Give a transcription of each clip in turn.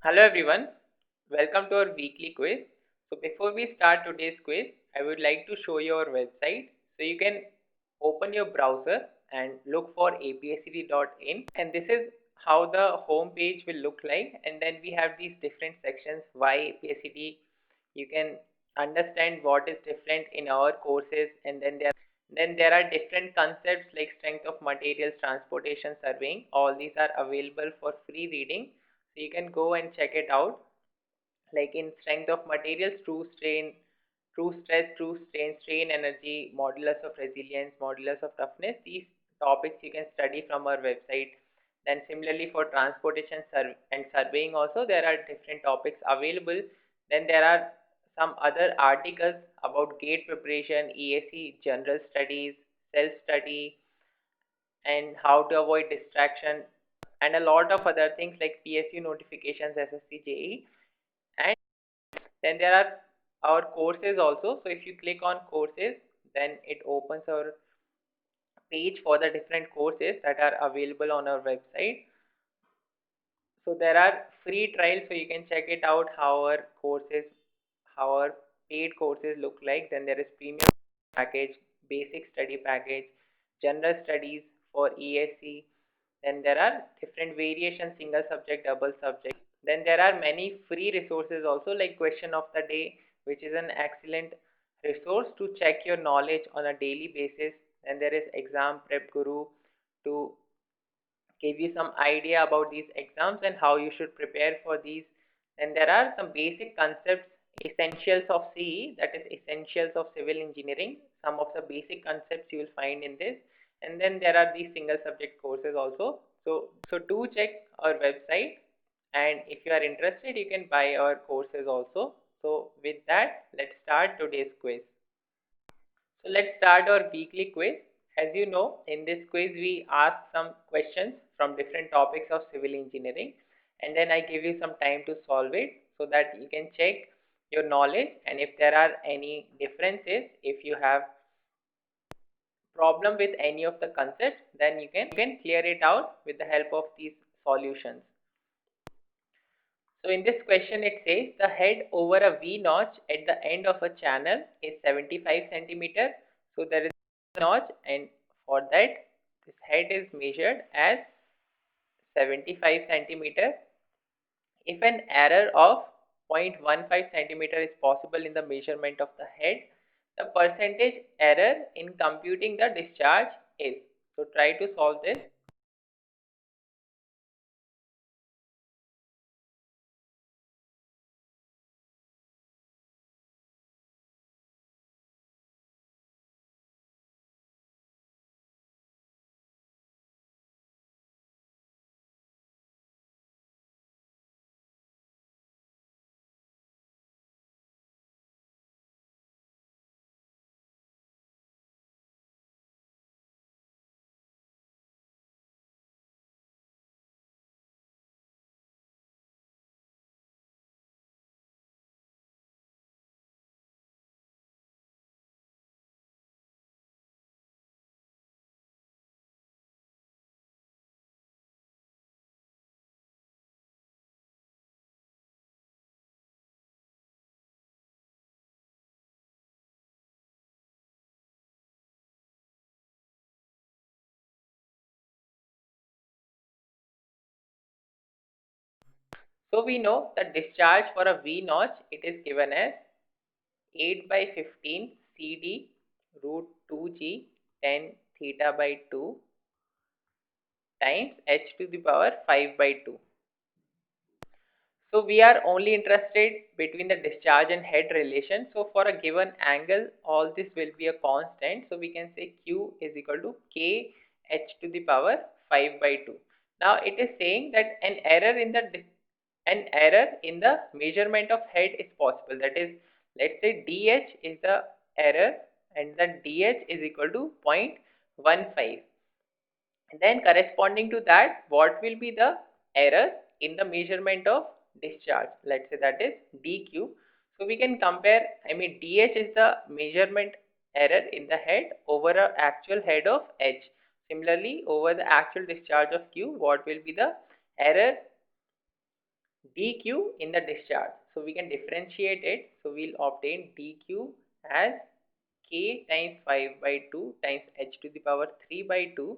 Hello everyone, welcome to our weekly quiz. So before we start today's quiz, I would like to show you our website. So you can open your browser and look for apscd.in, and this is how the home page will look like. And then we have these different sections. Why APSCD? You can understand what is different in our courses, and then there are different concepts like strength of materials, transportation, surveying. All these are available for free reading, so you can go and check it out. Like in strength of materials, true strain, true stress, true strain, strain energy, modulus of resilience, modulus of toughness. These topics you can study from our website. Then similarly for transportation and surveying also, there are different topics available. Then there are some other articles about gate preparation, EAC, general studies, self study, and how to avoid distraction, and a lot of other things like PSU notifications, SSC, JE. And then there are our courses also. So if you click on courses, then it opens our page for the different courses that are available on our website. So there are free trials, so you can check it out how our courses, how our paid courses look like. Then there is premium package, basic study package, general studies for ESC. Then there are different variations, single subject, double subject. Then there are many free resources also, like question of the day, which is an excellent resource to check your knowledge on a daily basis. Then there is exam prep guru to give you some idea about these exams and how you should prepare for these. Then there are some basic concepts, essentials of CE, that is essentials of civil engineering. Some of the basic concepts you will find in this. And then there are these single subject courses also. So do check our website, and if you are interested, you can buy our courses also. So with that, let's start today's quiz. So let's start our weekly quiz. As you know, in this quiz we ask some questions from different topics of civil engineering, and then I give you some time to solve it so that you can check your knowledge, and if there are any differences, if you have problem with any of the concepts, then you can clear it out with the help of these solutions. So in this question it says the head over a V notch at the end of a channel is 75 centimeter. So there is a notch, and for that this head is measured as 75 centimeter. If an error of 0.15 centimeter is possible in the measurement of the head, the percentage error in computing the discharge is. So try to solve this. So we know that discharge for a V notch, it is given as 8 by 15 CD root 2G 10 theta by 2 times h to the power 5 by 2. So we are only interested between the discharge and head relation. So for a given angle, all this will be a constant. So we can say Q is equal to K h to the power 5 by 2. Now it is saying that an error in the measurement of head is possible. That is, let's say DH is the error, and the DH is equal to 0.15. Then corresponding to that, what will be the error in the measurement of discharge? Let's say that is DQ. So we can compare, I mean DH is the measurement error in the head over a actual head of H. Similarly, over the actual discharge of Q, what will be the error dq in the discharge. So we can differentiate it. So we'll obtain dq as k times 5 by 2 times h to the power 3 by 2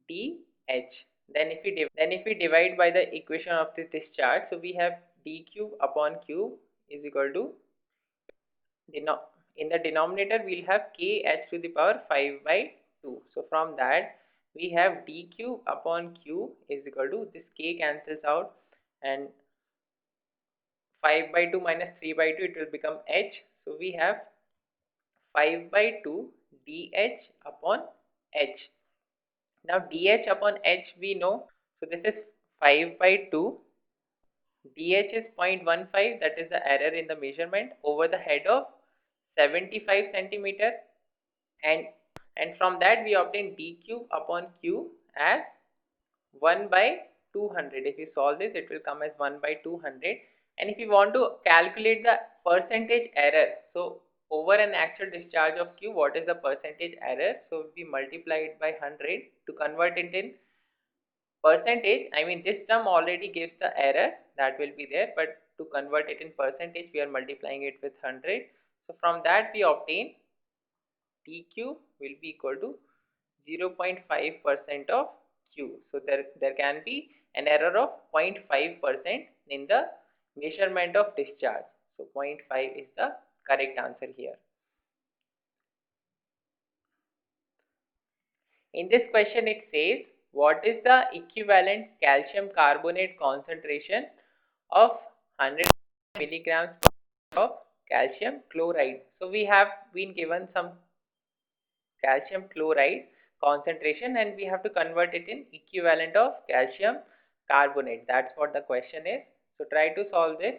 dh. Then if we divide by the equation of this discharge, so we have d cube upon cube is equal to, in the denominator we'll have k h to the power 5 by 2. So from that we have d cube upon cube is equal to, this k cancels out, and 5 by 2 minus 3 by 2, it will become h. So we have 5 by 2 dh upon h. Now dh upon h we know, so this is 5 by 2, dh is 0.15, that is the error in the measurement, over the head of 75 centimeter, and from that we obtain d cube upon q as 1 by 200. If you solve this, it will come as 1 by 200. And if you want to calculate the percentage error, so over an actual discharge of Q, what is the percentage error? So we multiply it by 100 to convert it in percentage. I mean, this term already gives the error that will be there, but to convert it in percentage, we are multiplying it with 100. So from that we obtain TQ will be equal to 0.5% of Q. So there can be an error of 0.5% in the measurement of discharge. So 0.5 is the correct answer here. In this question it says, what is the equivalent calcium carbonate concentration of 100 milligrams of calcium chloride? So we have been given some calcium chloride concentration and we have to convert it in equivalent of calcium carbonate. That's what the question is. So try to solve this.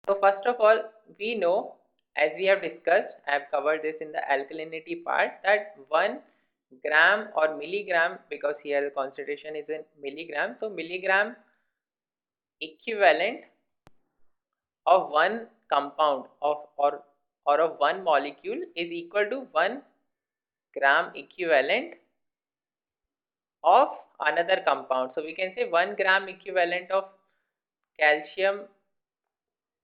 So first of all, we know, as we have discussed, I have covered this in the alkalinity part, that 1 gram or milligram, because here the concentration is in milligram, so milligram equivalent of one compound or of one molecule is equal to 1 gram equivalent of another compound. So we can say 1 gram equivalent of calcium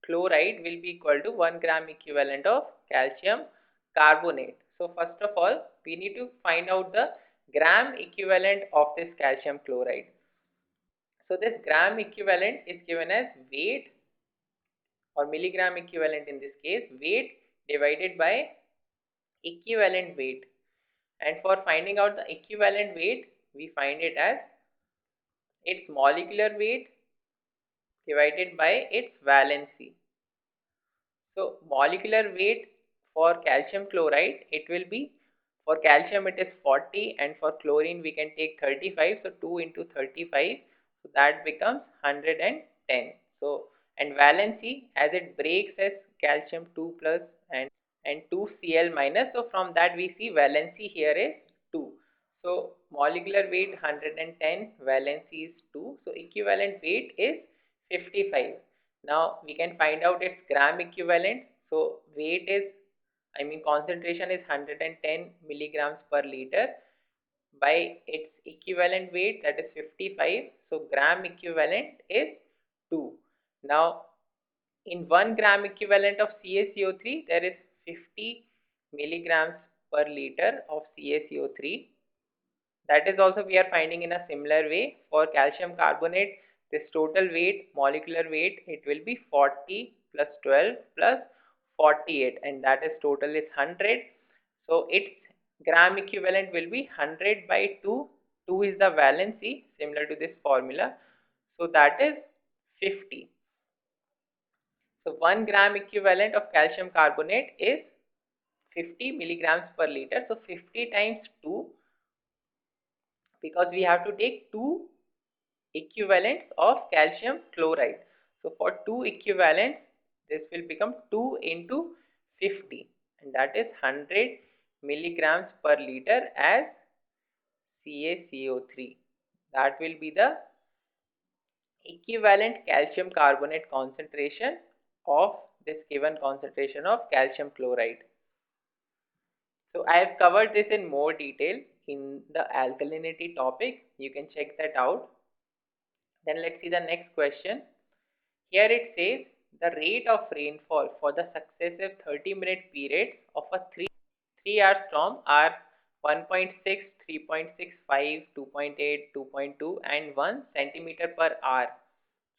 chloride will be equal to 1 gram equivalent of calcium carbonate. So first of all, we need to find out the gram equivalent of this calcium chloride. So this gram equivalent is given as weight, or milligram equivalent in this case, weight divided by equivalent weight. And for finding out the equivalent weight, we find it as its molecular weight divided by its valency. So molecular weight for calcium chloride, it will be, for calcium it is 40 and for chlorine we can take 35. So 2 into 35, so that becomes 110. So, and valency, as it breaks as calcium 2 plus and 2 Cl minus, so from that we see valency here is 2. So molecular weight 110, valency is 2, so equivalent weight is 55. Now we can find out its gram equivalent. So weight is, I mean concentration is 110 milligrams per liter by its equivalent weight, that is 55. So gram equivalent is 2. Now in 1 gram equivalent of CaCO3, there is 50 milligrams per liter of CaCO3. That is also we are finding in a similar way. For calcium carbonate, this total weight, molecular weight, it will be 40 plus 12 plus 48, and that is total is 100. So its gram equivalent will be 100 by 2. 2 is the valency, similar to this formula. So that is 50. So 1 gram equivalent of calcium carbonate is 50 milligrams per liter. So 50 times 2, because we have to take 2 equivalents of calcium chloride. So for 2 equivalents, this will become 2 into 50, and that is 100 milligrams per liter as CaCO3. That will be the equivalent calcium carbonate concentration of this given concentration of calcium chloride. So I have covered this in more detail in the alkalinity topic. You can check that out. Then let's see the next question. Here it says the rate of rainfall for the successive 30-minute periods of a 3-hour storm are 1.6, 3.65, 2.8, 2.2 and 1 centimeter per hour.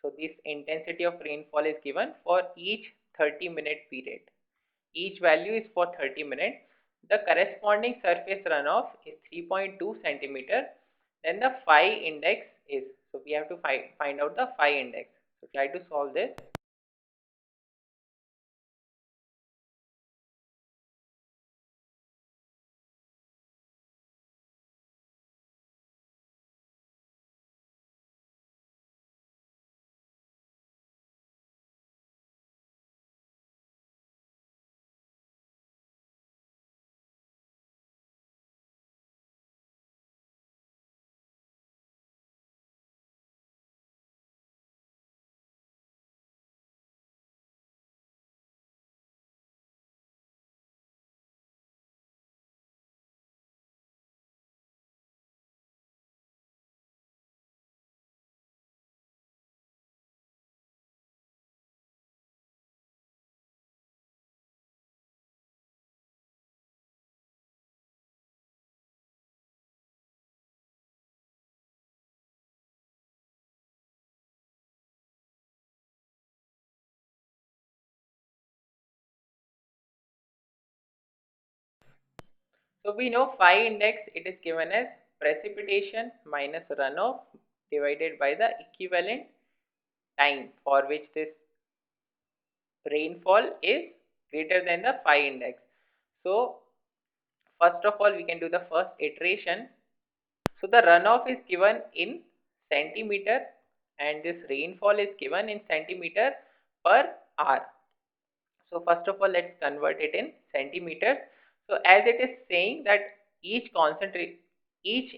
So this intensity of rainfall is given for each 30-minute period. Each value is for 30 minutes. The corresponding surface runoff is 3.2 centimeter. Then the phi index is, so we have to find out the phi index. So try to solve this. So we know phi index, it is given as precipitation minus runoff divided by the equivalent time for which this rainfall is greater than the phi index. So first of all, we can do the first iteration. So the runoff is given in centimeter and this rainfall is given in centimeter per hour. So first of all, let's convert it in centimeters. So as it is saying that each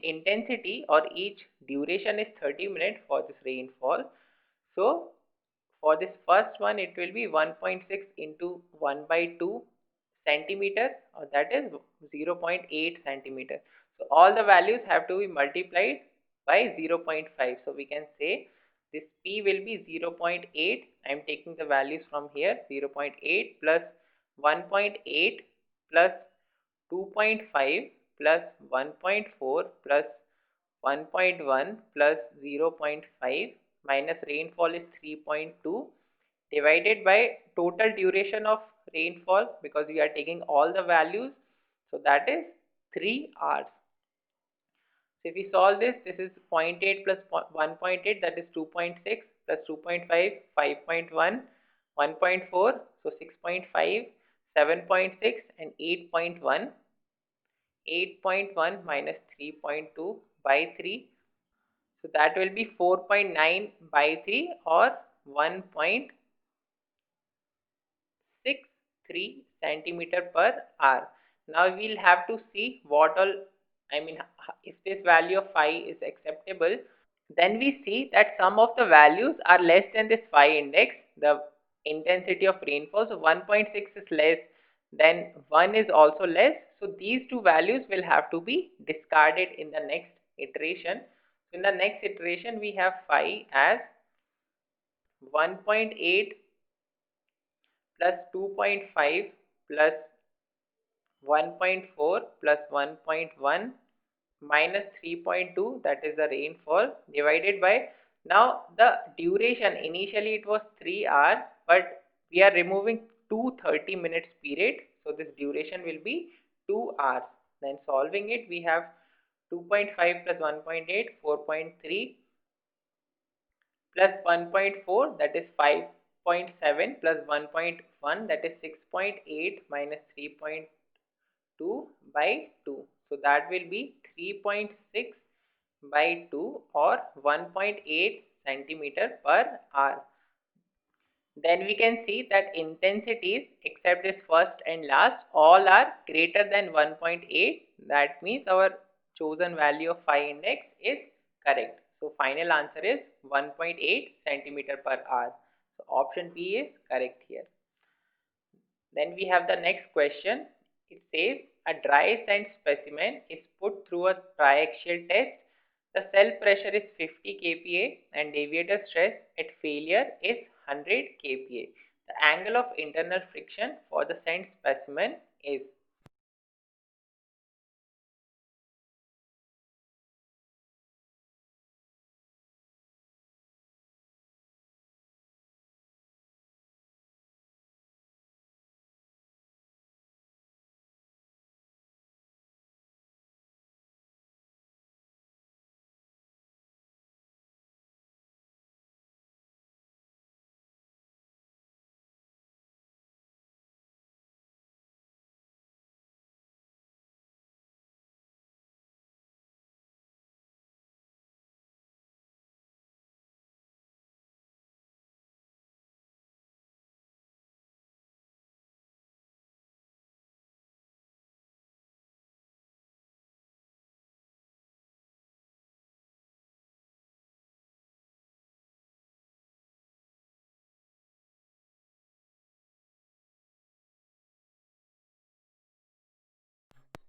intensity or each duration is 30 minutes for this rainfall. So for this first one, it will be 1.6 into 1 by 2 centimeter, or that is 0.8 centimeter. So all the values have to be multiplied by 0.5. So we can say this P will be 0.8. I am taking the values from here. 0.8 plus 1.8 plus 2.5 plus 1.4 plus 1.1 plus 0.5 minus rainfall is 3.2 divided by total duration of rainfall, because we are taking all the values. So that is 3 hours. So if we solve this, this is 0.8 plus 1.8, that is 2.6 plus 2.5, 5.1, 1.4, so 6.5, 7.6 and 8.1. 8.1 minus 3.2 by 3. So that will be 4.9 by 3 or 1.63 centimeter per hour. Now we'll have to see what all, I mean, if this value of phi is acceptable, then we see that some of the values are less than this phi index, the intensity of rainfall. So 1.6 is less, then 1 is also less. So these two values will have to be discarded in the next iteration. So in the next iteration, we have phi as 1.8 plus 2.5 plus 1.4 plus 1.1 minus 3.2, that is the rainfall, divided by, now the duration, initially it was 3 hours, but we are removing two 30 minutes period, so this duration will be 2 hours. Then solving it, we have 2.5 plus 1.8, 4.3 plus 1.4, that is 5.7, plus 1.1, that is 6.8, minus 3.2 by 2. So that will be 3.6 by 2, or 1.8 centimeter per hour. Then we can see that intensities except this first and last all are greater than 1.8. That means our chosen value of phi index is correct. So final answer is 1.8 centimeter per hour. So option B is correct here. Then we have the next question. It says a dry sand specimen is put through a triaxial test. The cell pressure is 50 kPa and deviator stress at failure is 100 kPa. The angle of internal friction for the sand specimen is.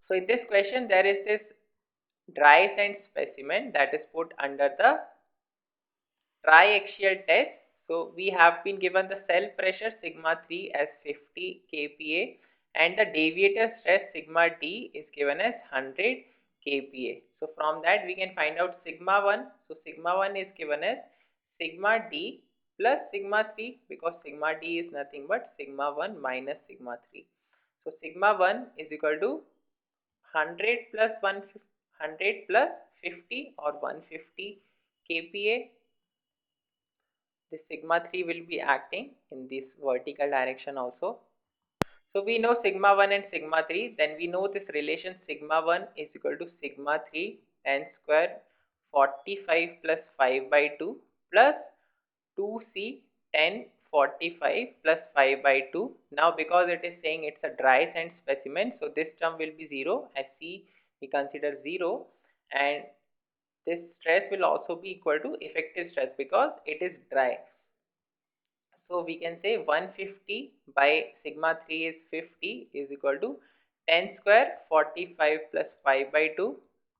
So in this question there is this dry sand specimen that is put under the triaxial test. So we have been given the cell pressure sigma 3 as 50 kPa and the deviator stress sigma d is given as 100 kPa. So from that we can find out sigma 1. So sigma 1 is given as sigma d plus sigma 3, because sigma d is nothing but sigma 1 minus sigma 3. So sigma 1 is equal to 100 plus 100 plus 50 or 150 kPa. This sigma 3 will be acting in this vertical direction also. So we know sigma 1 and sigma 3, then we know this relation sigma 1 is equal to sigma 3 tan square 45 plus 5 by 2 plus 2c 10 45 plus 5 by 2. Now because it is saying it's a dry sand specimen, so this term will be 0, as c we consider 0, and this stress will also be equal to effective stress because it is dry. So we can say 150 by sigma 3 is 50 is equal to 10 square 45 plus 5 by 2.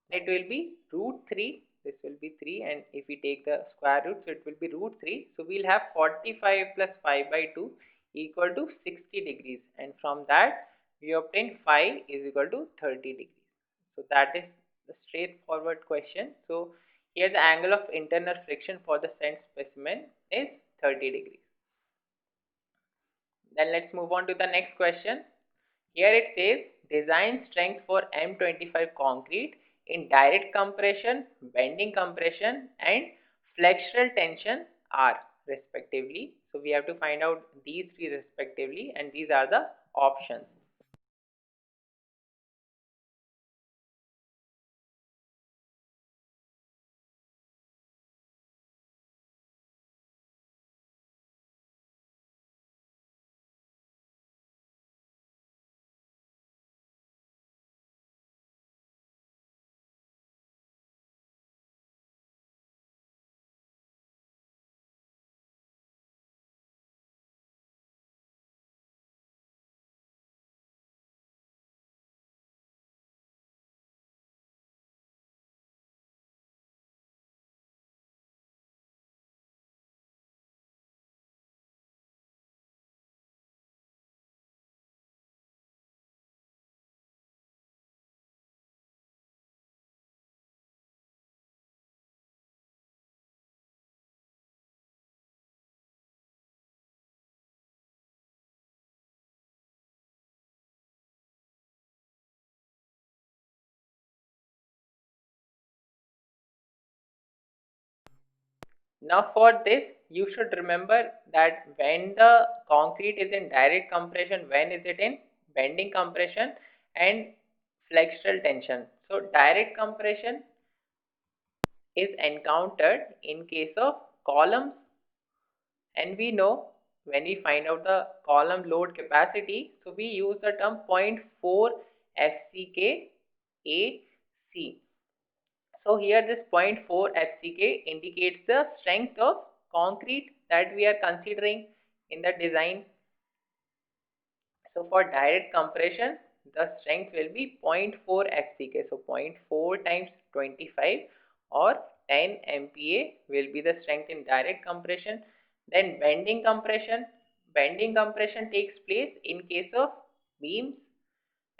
It will be root 3. This will be 3, and if we take the square root, so it will be root 3. So we'll have 45 plus 5 by 2 equal to 60 degrees, and from that we obtain phi is equal to 30 degrees. So that is the straightforward question. So here the angle of internal friction for the sand specimen is 30 degrees. Then let's move on to the next question. Here it says design strength for M25 concrete in direct compression, bending compression and flexural tension are respectively. So we have to find out these three respectively, and these are the options. Now for this, you should remember that when the concrete is in direct compression, when is it in bending compression and flexural tension. So direct compression is encountered in case of columns, and we know when we find out the column load capacity, so we use the term 0.4 FCK AC. So here this 0.4 FCK indicates the strength of concrete that we are considering in the design. So for direct compression, the strength will be 0.4 FCK. So 0.4 times 25 or 10 MPa will be the strength in direct compression. Then bending compression takes place in case of beams,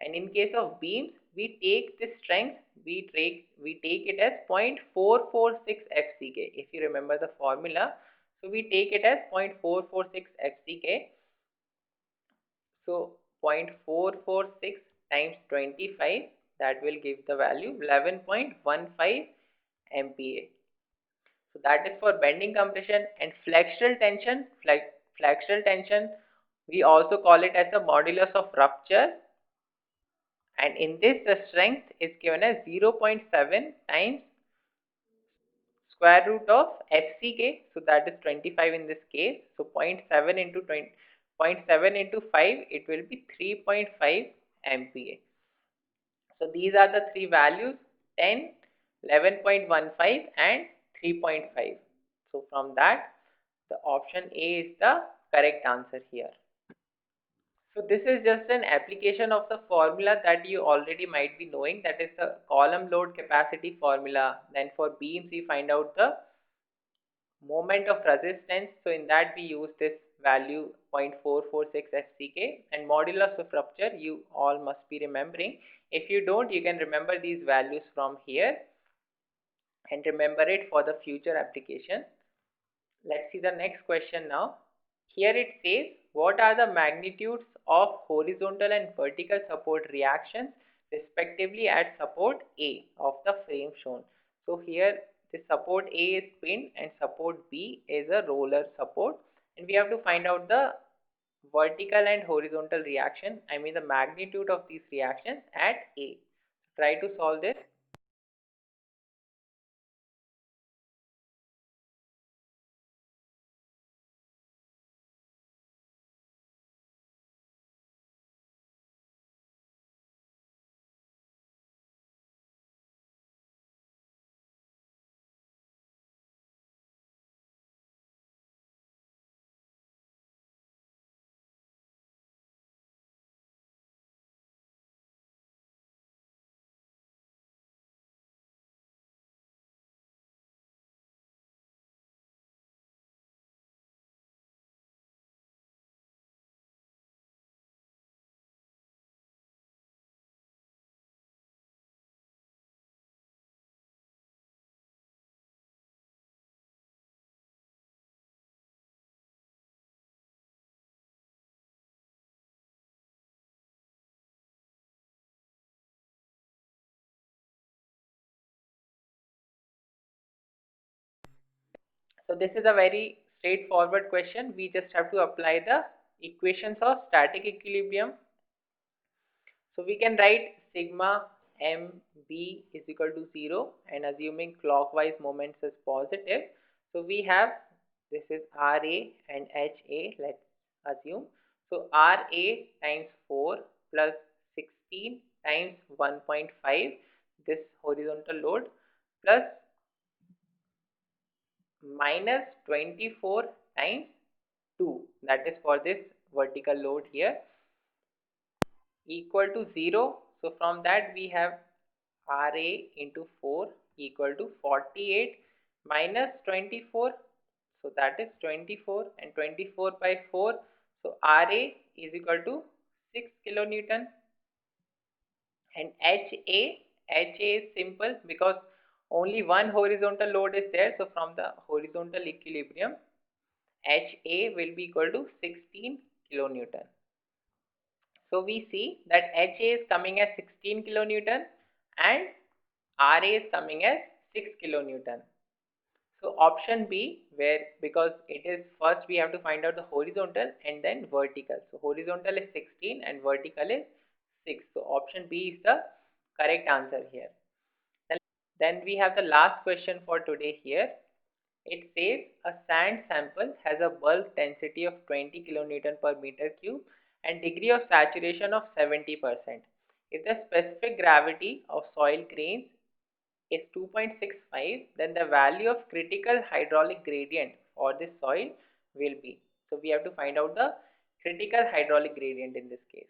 and in case of beams we take this strength, we take it as 0.446 FCK. If you remember the formula, so we take it as 0.446 FCK. So 0.446 times 25, that will give the value 11.15 MPa. So that is for bending compression. And flexural tension, flexural tension, we also call it as the modulus of rupture, and in this the strength is given as 0.7 times square root of FCK, so that is 25 in this case. So 0.7 into 20, 0.7 into 5, it will be 3.5 MPa. So these are the three values: 10, 11.15 and 3.5. So from that, the option A is the correct answer here. So this is just an application of the formula that you already might be knowing, that is the column load capacity formula. Then for beams we find out the moment of resistance. So in that we use this value 0.446 FCK, and modulus of rupture you all must be remembering. If you don't, you can remember these values from here and remember it for the future application. Let's see the next question now. Here it says, what are the magnitudes of horizontal and vertical support reactions respectively at support A of the frame shown? So here the support A is pinned and support B is a roller support, and we have to find out the vertical and horizontal reaction, I mean the magnitude of these reactions at A. Try to solve this. So this is a very straightforward question. We just have to apply the equations of static equilibrium. So we can write sigma mb is equal to 0, and assuming clockwise moments is positive. So we have, this is Ra and Ha, let's assume. So Ra times 4 plus 16 times 1.5, this horizontal load, plus minus 24 times 2, that is for this vertical load here, equal to 0. So from that we have Ra into 4 equal to 48 minus 24, so that is 24, and 24 by 4, so Ra is equal to 6 kilonewton. And Ha is simple because only one horizontal load is there, so from the horizontal equilibrium Ha will be equal to 16 kilonewton. So we see that Ha is coming as 16 kilonewton and Ra is coming as 6 kilonewton. So option B, where because it is first we have to find out the horizontal and then vertical. So horizontal is 16 and vertical is 6. So option B is the correct answer here. Then we have the last question for today here. It says a sand sample has a bulk density of 20 kilonewton per meter cube and degree of saturation of 70%. If the specific gravity of soil grains is 2.65, then the value of critical hydraulic gradient for this soil will be. So we have to find out the critical hydraulic gradient in this case.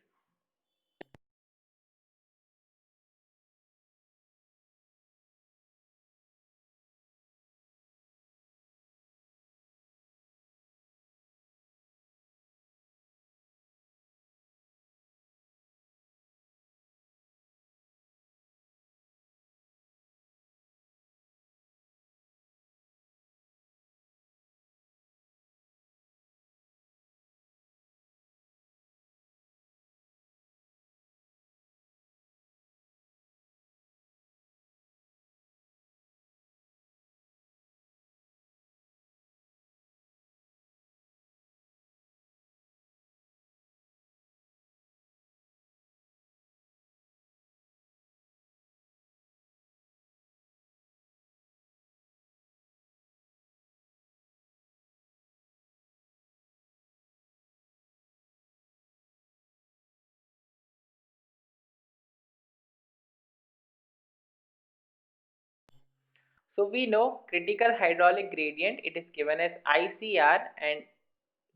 So we know critical hydraulic gradient, it is given as ICR, and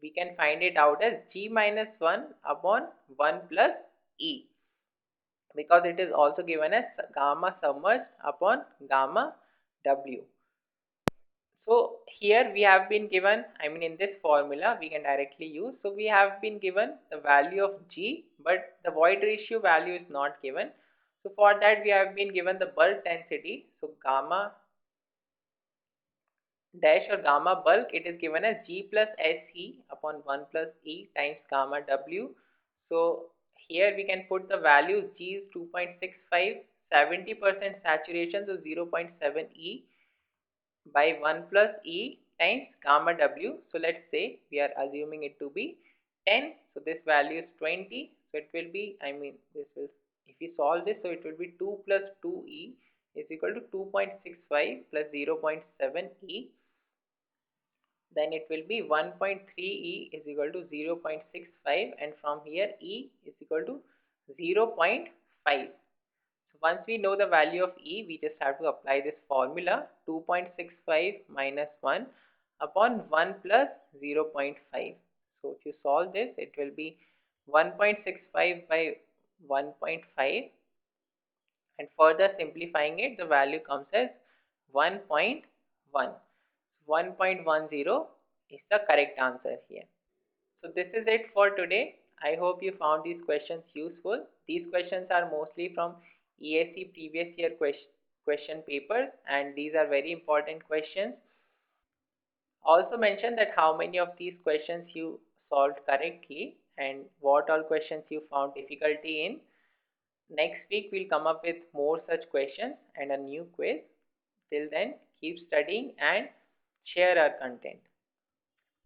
we can find it out as G minus 1 upon 1 plus E, because it is also given as gamma submerged upon gamma W. So here we have been given, I mean in this formula we can directly use. So we have been given the value of G, but the void ratio value is not given. So for that we have been given the bulk density. So gamma dash or gamma bulk, it is given as G plus SE upon 1 plus E times gamma W. So here we can put the values. G is 2.65, 70% saturation, so 0.7 E by 1 plus E times gamma W. So let's say we are assuming it to be 10. So this value is 20. So it will be, I mean, this will, if we solve this, so it will be 2 plus 2E is equal to 2.65 plus 0.7 E. Then it will be 1.3 E is equal to 0.65, and from here E is equal to 0.5. So once we know the value of E, we just have to apply this formula, 2.65 minus 1 upon 1 plus 0.5. So if you solve this, it will be 1.65 by 1.5, and further simplifying it, the value comes as 1.1. 1.10 is the correct answer here. So this is it for today. I hope you found these questions useful. These questions are mostly from ESE previous year question papers, and these are very important questions. Also mention that how many of these questions you solved correctly and what all questions you found difficulty in. Next week we'll come up with more such questions and a new quiz. Till then, keep studying and share our content.